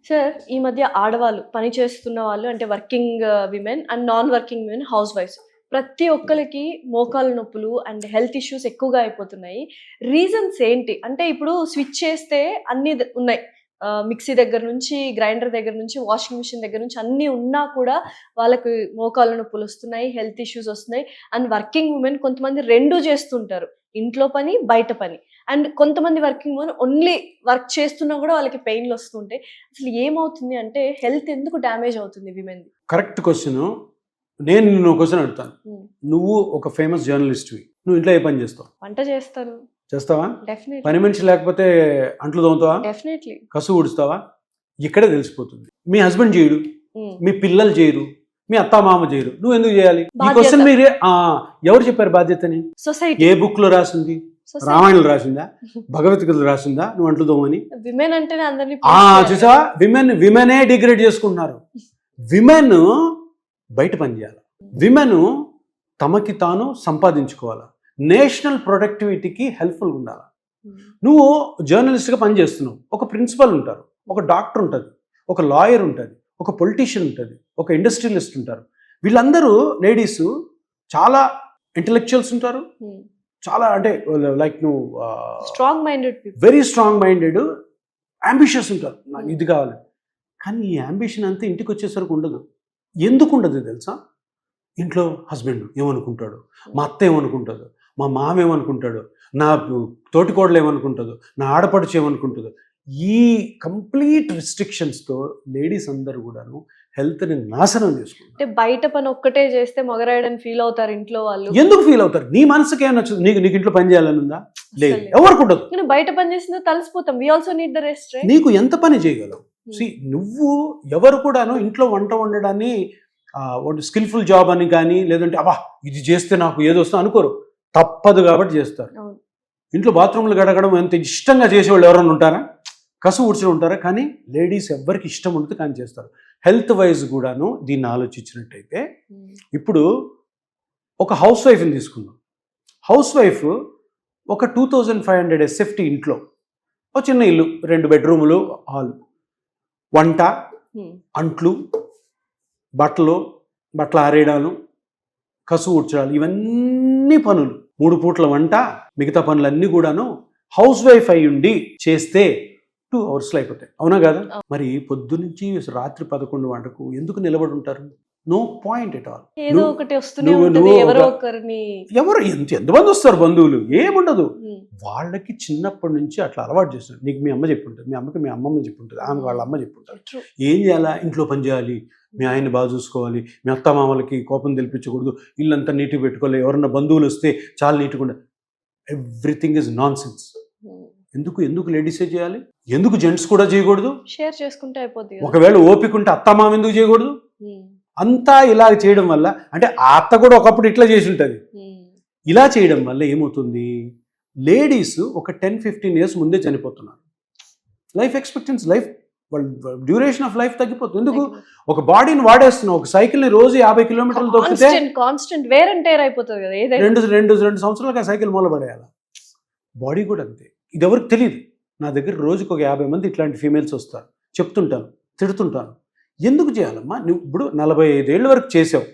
Sir ఈ మధ్య ఆడవాళ్ళు పని చేస్తున్న వాళ్ళు అంటే working women and non working women హౌస్ వైఫ్స్ ప్రతి ఒక్కరికి మోకాలు నొప్పులు అండ్ హెల్త్ ఇష్యూస్ ఎక్కువగా అయిపోతున్నాయి. రీజన్స్ ఏంటి అంటే ఇప్పుడు స్విచ్ చేస్తే అన్ని ఉన్నాయి, మిక్సీ దగ్గర నుంచి గ్రైండర్ దగ్గర నుంచి వాషింగ్ మిషన్ దగ్గర నుంచి అన్నీ ఉన్నా కూడా వాళ్ళకి మోకాలు నొప్పులు వస్తున్నాయి, హెల్త్ ఇష్యూస్ వస్తున్నాయి. అండ్ వర్కింగ్ ఉమెన్ కొంతమంది రెండు చేస్తుంటారు, ఇంట్లో పని బయట పని. అండ్ కొంతమంది వర్కింగ్ ఉమెన్ ఓన్లీ వర్క్ చేస్తున్నా కూడా వాళ్ళకి పెయిన్లు వస్తుంటాయి. అసలు ఏమవుతుంది అంటే హెల్త్ ఎందుకు డ్యామేజ్ అవుతుంది విమెన్? Correct question. నేను నిన్ను క్వశ్చన్ అడుగుతాను. నువ్వు ఒక ఫేమస్ జర్నలిస్ట్వి, నువ్వు ఇంట్లో ఏ పని చేస్తావు? వంట చేస్తాను. చేస్తావా? డెఫినెట్లీ. పని మనిషి లేకపోతే అంట్లు తోముతావా? డెఫినెట్లీ. కసు ఊడుస్తావా? ఇక్కడే తెలిసిపోతుంది. మీ హస్బెండ్ చేయడు, మీ పిల్లలు చేయరు, మీ అత్త మామ చేయరు, నువ్వు ఎందుకు చేయాలి? ఈ క్వశ్చన్ మీరే ఎవరు చెప్పారు బాధ్యతని? సొసైటీ. ఏ బుక్ లో రాసింది? రామాయణంలో రాసిందా? భగవద్గీతలో రాసిందా నువ్వు అంట్లు తోమని? విమెన్ అంటేనే అందరినీ చూసావా? విమెనే డిగ్రేడ్ చేసుకుంటున్నారు. విమెన్ బయట పని చేయాలి, విమెన్ తమకి తాను సంపాదించుకోవాలి, నేషనల్ ప్రొడక్టివిటీకి హెల్ప్ఫుల్గా ఉండాలి. నువ్వు జర్నలిస్ట్గా పని చేస్తున్నావు, ఒక ప్రిన్సిపల్ ఉంటారు, ఒక డాక్టర్ ఉంటుంది, ఒక లాయర్ ఉంటుంది, ఒక పొలిటీషియన్ ఉంటుంది, ఒక ఇండస్ట్రియలిస్ట్ ఉంటారు. వీళ్ళందరూ లేడీస్ చాలా ఇంటెలెక్చువల్స్ ఉంటారు, చాలా అంటే లైక్ నువ్వు strong minded, very strong minded, ambitious ఉంటారు, నాకు ఇది కావాలి. కానీ ఈ అంబిషన్ అంతా ఇంటికి వచ్చేసరికి ఉండదు. ఎందుకు ఉండదు తెలుసా? ఇంట్లో హస్బెండ్ ఏమనుకుంటాడు, మా అత్త ఏమనుకుంటాడు, మా మామ ఏమనుకుంటాడు, నా తోటికోడలు ఏమనుకుంటుందో, నా ఆడపడుచు ఏమనుకుంటుందో. ఈ కంప్లీట్ రిస్ట్రిక్షన్స్తో లేడీస్ అందరూ కూడాను హెల్త్ని నాశనం చేసుకుంటారు. అంటే బయట పని ఒక్కటే చేస్తే మగరాయడని ఫీల్ అవుతారు ఇంట్లో వాళ్ళు. ఎందుకు ఫీల్ అవుతారు? నీ మనసుకి ఏమైనా నచ్చదు? నీకు ఇంట్లో పని చేయాలని ఉందా? లేదు, ఎవరికి ఉండదు. నేను బయట పని చేసిందో తలసిపోతాం. We also need the rest. నీకు ఎంత పని చేయగలవు? నువ్వు ఎవరు కూడాను ఇంట్లో వంట వండడాన్ని స్కిల్ఫుల్ జాబ్ అని కానీ, లేదంటే అబ్బా ఇది చేస్తే నాకు ఏదో వస్తుందో అనుకోరు. తప్పదు కాబట్టి చేస్తారు. ఇంట్లో బాత్రూమ్లు గడగడం ఎంత ఇష్టంగా చేసేవాళ్ళు ఎవరైనా ఉంటారా? కసు ఊడ్చడం ఉంటారా? కానీ లేడీస్ ఎవరికి ఇష్టం ఉంటుంది కానీ చేస్తారు. హెల్త్ వైజ్ కూడాను దీన్ని ఆలోచించినట్టయితే, ఇప్పుడు ఒక హౌస్ వైఫ్ని తీసుకుందాం. హౌస్ వైఫ్ ఒక 2500 SFT ఇంట్లో, ఒక చిన్న ఇల్లు, 2 బెడ్రూములు, హాల్, వంట, అంట్లు, బట్టలు ఆరేయడాలు, కసు ఊడ్చడాలు, ఇవన్నీ పనులు, 3 పూట్ల వంట, మిగతా పనులన్నీ కూడాను హౌస్ వైఫ్ అయి ఉండి చేస్తే 2 అవర్స్లో అయిపోతాయి. అవునా కదా? మరి పొద్దునుంచి రాత్రి 11 వరకు ఎందుకు నిలబడి ఉంటారు? No point at all. ఏదో ఒకటి వస్తూనే ఉంటుంది. ఎవరు ఎంతమంది వస్తారు బంధువులు, ఏముండదు. వాళ్ళకి చిన్నప్పటి నుంచి అట్లా అలవాటు చేస్తారు. నీకు మీ అమ్మ చెప్పుంటుంది, మీ అమ్మకి మీ అమ్మమ్మ చెప్పుంటుంది, ఆమె వాళ్ళ అమ్మ చెప్పుంటారు. ఏం చేయాలా? ఇంట్లో పని చేయాలి, మీ ఆయన్ని బాగా చూసుకోవాలి, మీ అత్తమామలకి కోపం తెలిపించకూడదు, ఇల్లంతా నీట్గా పెట్టుకోవాలి, ఎవరన్నా బంధువులు వస్తే చాలా నీట్గా ఉండాలి. Everything is non sense. ఎందుకు లేడీసే చేయాలి? ఎందుకు జెంట్స్ కూడా చేయకూడదు? షేర్ చేసుకుంటే అయిపోతుంది. ఒకవేళ ఓపిక ఉంటే అత్తమామ ఎందుకు చేయకూడదు? అంతా ఇలా చేయడం వల్ల, అంటే ఆ అత్త కూడా ఒకప్పుడు ఇట్లా చేసి ఉంటుంది. ఇలా చేయడం వల్ల ఏమవుతుంది? లేడీస్ ఒక 10-15 years ముందే చనిపోతున్నారు. Life expectancy, duration of life తగ్గిపోతుంది. ఎందుకు? ఒక బాడీని వాడేస్తున్నావు. ఒక సైకిల్ని రోజు 50 kilometers దొరికితే కాన్స్టెంట్ వేర్ అండ్ టైర్ అయిపోతుంది కదా. 2 సంవత్సరాలుగా సైకిల్ మూలపడేయాలి. బాడీ కూడా అంతే. ఇది ఎవరికి తెలియదు. నా దగ్గర రోజుకు ఒక 50 మంది ఇట్లాంటి ఫీమేల్స్ వస్తారు. చెప్తుంటాను, తిడుతుంటాను. ఎందుకు చేయాలమ్మా? నువ్వు ఇప్పుడు 45 ఏళ్ళ వరకు చేసావు,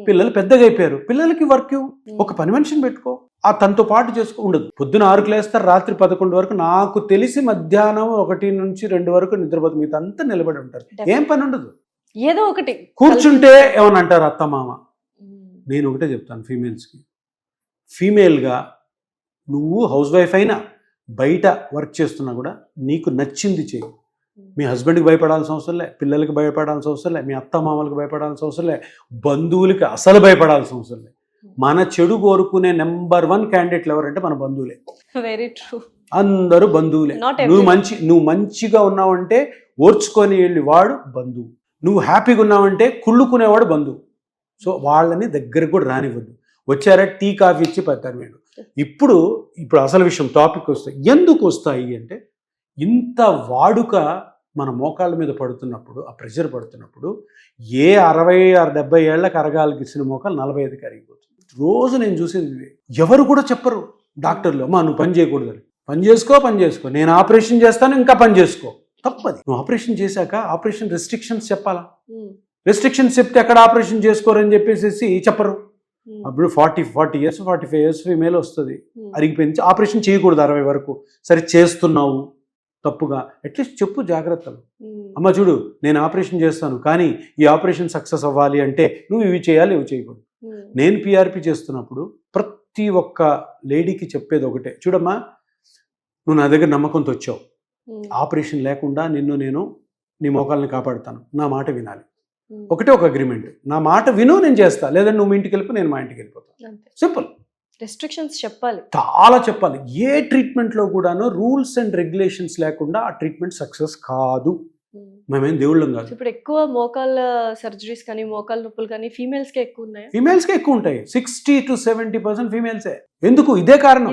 పిల్లలు పెద్దగా అయిపోయారు, పిల్లలకి వర్క్ ఒక పని మనిషిని పెట్టుకో, ఆ తనతో పాటు చేసుకో. ఉండదు. పొద్దున 6కి లేస్తారు, రాత్రి 11 వరకు, నాకు తెలిసి మధ్యాహ్నం 1 నుంచి 2 వరకు నిద్రపోతు, మీతో అంతా నిలబడి ఉంటారు. ఏం పని ఉండదు. ఏదో ఒకటి కూర్చుంటే ఏమని అంటారు అత్త మామ. నేను ఒకటే చెప్తాను ఫీమేల్స్కి, ఫీమేల్గా నువ్వు హౌస్ వైఫ్ అయినా బయట వర్క్ చేస్తున్నా కూడా నీకు నచ్చింది చేయి. మీ హస్బెండ్కి భయపడాల్సిన అవసరం లే, పిల్లలకి భయపడాల్సిన అవసరం లే, మీ అత్త మామలకు భయపడాల్సిన అవసరం లే, బంధువులకి అసలు భయపడాల్సిన అవసరం లే. మన చెడు కోరుకునే నెంబర్ 1 క్యాండిడేట్లు ఎవరంటే మన బంధువులే. Very true. అందరూ బంధువులే. నువ్వు మంచిగా ఉన్నావంటే ఓర్చుకొని వెళ్ళి వాడు బంధువు, నువ్వు హ్యాపీగా ఉన్నావంటే కుళ్ళుకునేవాడు బంధువు. సో వాళ్ళని దగ్గరకు కూడా రానివ్వద్దు. వచ్చారా టీ కాఫీ ఇచ్చి పెడతారు వీళ్ళు. ఇప్పుడు అసలు విషయం టాపిక్ వస్తాయి. ఎందుకు వస్తాయి అంటే, ఇంత వాడుక మన మోకాళ్ళ మీద పడుతున్నప్పుడు, ఆ ప్రెషర్ పడుతున్నప్పుడు, ఏ 60-70 ఏళ్లకు అరగాల్సిన మోకాలు 45కి అరిగిపోతుంది. రోజు నేను చూసేది ఎవరు కూడా చెప్పరు డాక్టర్లు, అమ్మా నువ్వు పని చేయకూడదని. పని చేసుకో, నేను ఆపరేషన్ చేస్తాను, ఇంకా పని చేసుకో. తప్పది. నువ్వు ఆపరేషన్ చేశాక ఆపరేషన్ రెస్ట్రిక్షన్స్ చెప్పాలా? రెస్ట్రిక్షన్స్ చెప్తే ఎక్కడ ఆపరేషన్ చేసుకోరని చెప్పేసి చెప్పరు. అప్పుడు 40 ఇయర్స్ 45 ఇయర్స్ ఫీమేల్ వస్తుంది, అరిగిపోయింది, ఆపరేషన్ చేయకూడదు 60 వరకు. సరే చేస్తున్నావు తప్పుగా, అట్లీస్ట్ చెప్పు జాగ్రత్తలు. అమ్మ చూడు, నేను ఆపరేషన్ చేస్తాను, కానీ ఈ ఆపరేషన్ సక్సెస్ అవ్వాలి అంటే నువ్వు ఇవి చేయాలి, ఇవి చేయకూడదు. నేను పిఆర్పి చేస్తున్నప్పుడు ప్రతి ఒక్క లేడీకి చెప్పేది ఒకటే, చూడమ్మా నువ్వు నా దగ్గర నమ్మకంతో వచ్చావు, ఆపరేషన్ లేకుండా నేను నీ మోకాల్ని కాపాడుతాను, నా మాట వినాలి. ఒకటే ఒక అగ్రిమెంట్, నా మాట విను, నేను చేస్తా, లేదంటే నువ్వు మీ ఇంటికి వెళ్ళిపో, నేను మా ఇంటికి వెళ్ళిపోతాను. సింపుల్. రెస్ట్రిక్షన్స్ చెప్పాలి, చాలా చెప్పాలి. ఏ ట్రీట్మెంట్లో కూడాను రూల్స్ అండ్ రెగ్యులేషన్స్ లేకుండా ఆ ట్రీట్మెంట్ సక్సెస్ కాదు. మేమేం దేవుళ్ళం కాదు. ఇప్పుడు ఎక్కువ మోకాళ్ళ సర్జరీస్ కానీ మోకాళ్ళ నొప్పులు కానీ ఫీమేల్స్కే ఎక్కువ ఉన్నాయి. ఫీమేల్స్కే ఎక్కువ ఉంటాయి, 60 to 70% ఫీమేల్సే. ఎందుకు? ఇదే కారణం.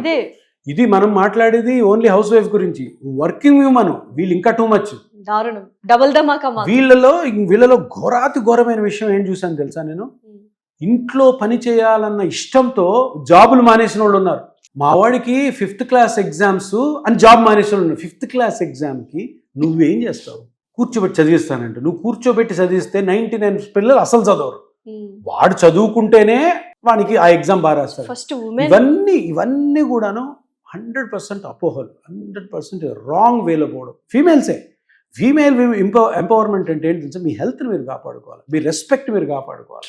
ఇది మనం మాట్లాడేది ఓన్లీ హౌస్ వైఫ్ గురించి. వర్కింగ్ ఉమెన్ వీళ్ళు ఇంకా టూ మచ్ దారుణం, డబుల్ ధమాకా. వీళ్ళలో ఘోరాతి ఘోరమైన విషయం ఏం చూసాను తెలుసా? నేను ఇంట్లో పని చేయాలన్న ఇష్టంతో జాబులు మానేసిన వాళ్ళు ఉన్నారు. మా వాడికి 5th క్లాస్ ఎగ్జామ్స్ అని జాబ్ మానేసిన వాళ్ళు ఉన్నారు. 5th క్లాస్ ఎగ్జామ్కి నువ్వేం చేస్తావు? కూర్చోబెట్టి చదివిస్తానంటే, నువ్వు కూర్చోబెట్టి చదివిస్తే 99 పిల్లలు అసలు చదవరు. వాడు చదువుకుంటేనే వానికి ఆ ఎగ్జామ్ బాగా రాస్తారు. ఇవన్నీ కూడాను 100% అపోహలు, 100% రాంగ్ వేలో పోవడం. ఫీమేల్ ఎంపవర్మెంట్ అంటే ఏంటి తెలుసా? మీ హెల్త్ని మీరు కాపాడుకోవాలి, మీ రెస్పెక్ట్ మీరు కాపాడుకోవాలి.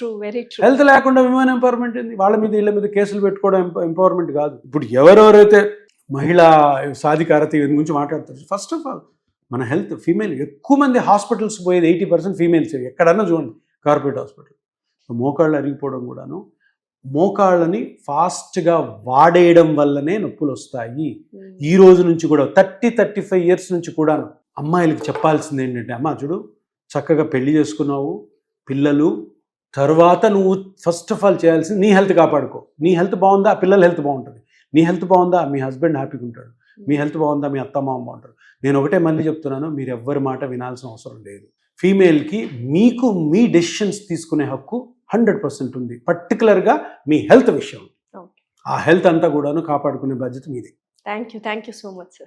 హెల్త్ లేకుండా విమెన్ ఎంపవర్మెంట్ ఏంది? వాళ్ళ మీద వీళ్ళ మీద కేసులు పెట్టుకోవడం ఎంపవర్మెంట్ కాదు. ఇప్పుడు ఎవరెవరైతే మహిళా సాధికారత గురించి మాట్లాడతారు, ఫస్ట్ ఆఫ్ ఆల్ మన హెల్త్. ఫీమేల్ ఎక్కువ మంది హాస్పిటల్స్ పోయేది 80% ఫీమేల్స్. ఎక్కడన్నా చూడండి, కార్పొరేట్ హాస్పిటల్. మోకాళ్ళు అరిగిపోవడం కూడాను, మోకాళ్ళని ఫాస్ట్గా వాడేయడం వల్లనే నొప్పులు వస్తాయి. ఈ రోజు నుంచి కూడా 30-35 ఇయర్స్ నుంచి కూడా అమ్మాయిలకి చెప్పాల్సింది ఏంటంటే, అమ్మా చూడు, చక్కగా పెళ్లి చేసుకున్నావు, పిల్లలు, తర్వాత నువ్వు ఫస్ట్ ఆఫ్ ఆల్ చేయాల్సింది నీ హెల్త్ కాపాడుకో. నీ హెల్త్ బాగుందా, పిల్లల హెల్త్ బాగుంటుంది. నీ హెల్త్ బాగుందా, మీ హస్బెండ్ హ్యాపీగా ఉంటాడు. మీ హెల్త్ బాగుందా, మీ అత్తమామ బాగుంటారు. నేను ఒకటే మళ్ళీ చెప్తున్నాను, మీరు ఎవ్వరి మాట వినాల్సిన అవసరం లేదు. ఫీమేల్కి మీకు మీ డెసిషన్స్ తీసుకునే హక్కు 100% ఉంది, పర్టికులర్గా మీ హెల్త్ విషయం. ఆ హెల్త్ అంతా కూడాను కాపాడుకునే బాధ్యత మీదే. Thank you so much sir.